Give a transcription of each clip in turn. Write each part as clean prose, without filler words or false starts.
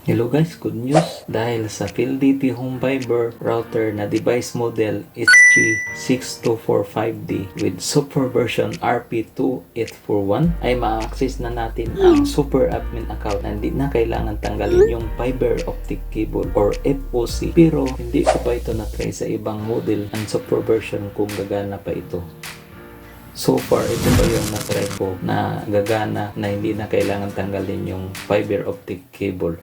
Hello guys, good news! Dahil sa PhilDT Home Fiber router na device model HG6245D with super version RP2841 ay ma-access na natin ang super admin account na hindi na kailangan tanggalin yung fiber optic cable or FOC. Pero hindi ko pa ito na-try sa ibang model and super version kung gagana pa ito. So far, ito pa yung na-try ko na gagana na hindi na kailangan tanggalin yung fiber optic cable.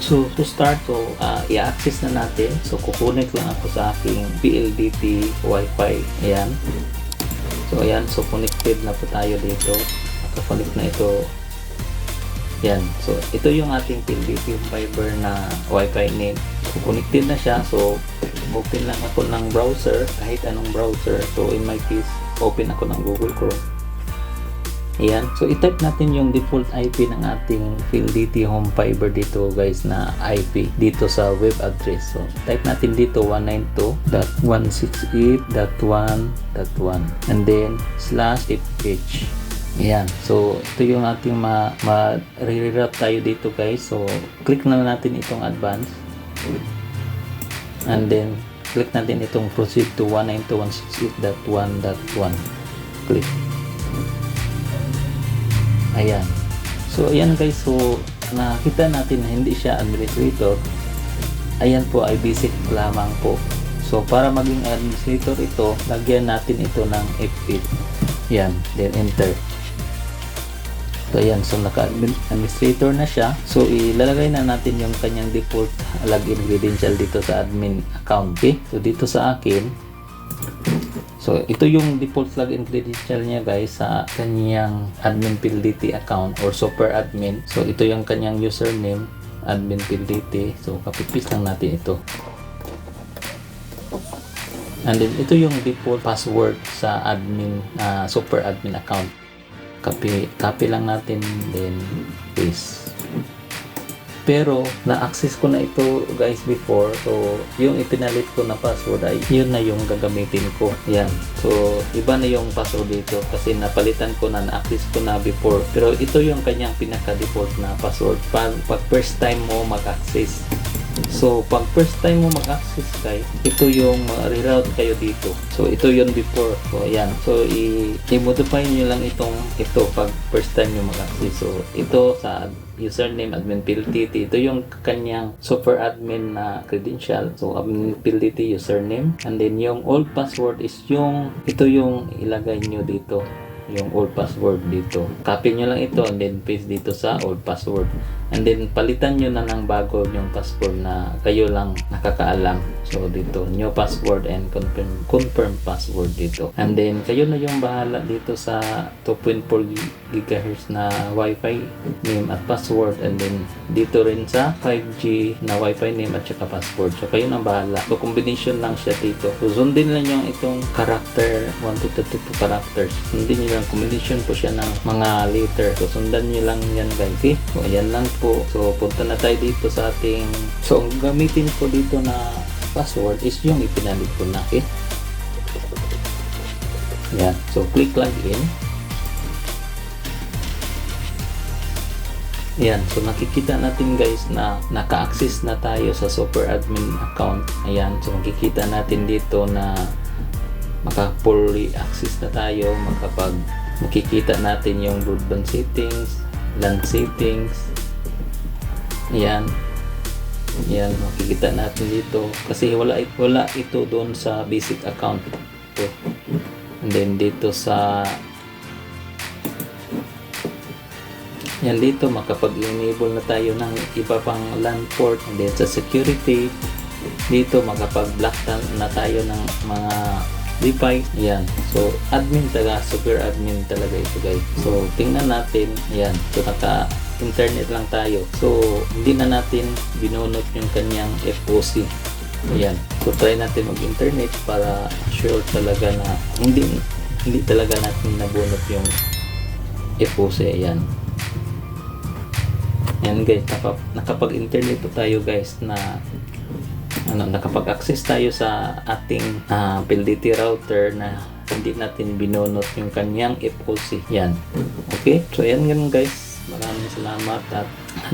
So, to start, i-access na natin. So, kukunik lang ako sa aking PLDT Wi-Fi. Ayan. So, ayan. So, connected na po tayo dito. Naka-connect na ito. Ayan. So, ito yung ating PLDT Fiber na Wi-Fi name. So, connected na siya. So, open lang ako ng browser. Kahit anong browser. So, in my case, open ako ng Google Chrome. Ayan. So, i-type natin yung default IP ng ating PhilDT Home Fiber dito guys na IP dito sa web address. So, type natin dito 192.168.1.1 and then /fh. Ayan. So, ito yung ating ma-reroute tayo dito guys. So, click na natin itong advance and then click natin itong proceed to 192.168.1.1. Click. Ayan. So, ayan guys. So, nakita natin na hindi siya administrator. Ayan po ay basic lamang po. So, para maging administrator ito, lagyan natin ito ng F8. Ayan. Then, enter. So, ayan. So, naka-administrator na siya. So, ilalagay na natin yung kanyang default login credential dito sa admin account. Okay? So, dito sa akin, so, ito yung default login credential niya guys sa kanyang admin PhilDT account or super admin. So, ito yung kanyang username, admin PhilDT. So, copy-paste lang natin ito. And then, ito yung default password sa admin, super admin account. Copy lang natin, then paste. Pero, na-access ko na ito guys before. So, yung ipinalit ko na password ay yun na yung gagamitin ko. Yan. So, iba na yung password dito kasi napalitan ko na, na-access ko na before. Pero ito yung kanyang pinaka-default na password pag first time mo mag-access. So, pag first time mo mag-access guys, ito yung reroute kayo dito. So, ito yung before. So, ayan. So, i-modify nyo lang ito pag first time nyo mag-access. So, ito sa username admin PhilDT, ito yung kanyang super admin na credential. So, admin PhilDT username. And then, yung old password is ito yung ilagay nyo dito. Yung old password dito. Copy nyo lang ito and then paste dito sa old password. And then palitan nyo na ng bago yung password na kayo lang nakakaalam. So dito, new password and confirm password dito. And then kayo na yung bahala dito sa 2.4 GHz na Wi-Fi name at password. And then dito rin sa 5G na Wi-Fi name at saka password. So kayo na bahala. So combination lang siya dito. So sundin lang yung itong character 1 to 32 characters. Sundin nyo lang, combination po siya ng mga letter. So sundan nyo lang yan guys. Okay? So ayan lang po. So punta na tayo dito sa ating, so ang gamitin ko dito na password is yung ipinalit ko na. Okay? Yan. So click login. Ayan. So nakikita natin guys na naka-access na tayo sa super admin account. Ayan. So makikita natin dito na maka-fully access na tayo. Makikita natin yung broadband settings, LAN settings. Ayan. Ayan, makikita natin dito. Kasi wala ito doon sa basic account. Ito. And then dito sa yan dito, makapag-enable na tayo ng iba pang LAN port. And then sa security, dito makapag-block na tayo ng mga device. Ayan. So, admin super admin talaga ito guys. So, tingnan natin. Ayan. So, internet lang tayo. So, hindi na natin binunot yung kanyang FOC. Ayan. So, try natin mag-internet para sure talaga na hindi talaga natin nabunot yung FOC. Ayan. Yan guys, nakapag-internet po tayo guys na nakapag-access tayo sa ating PLDT router na hindi natin binunot yung kanyang FOC. Yan. Okay? So yan ganun guys. Maraming salamat at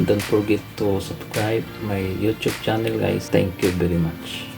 don't forget to subscribe my YouTube channel guys. Thank you very much.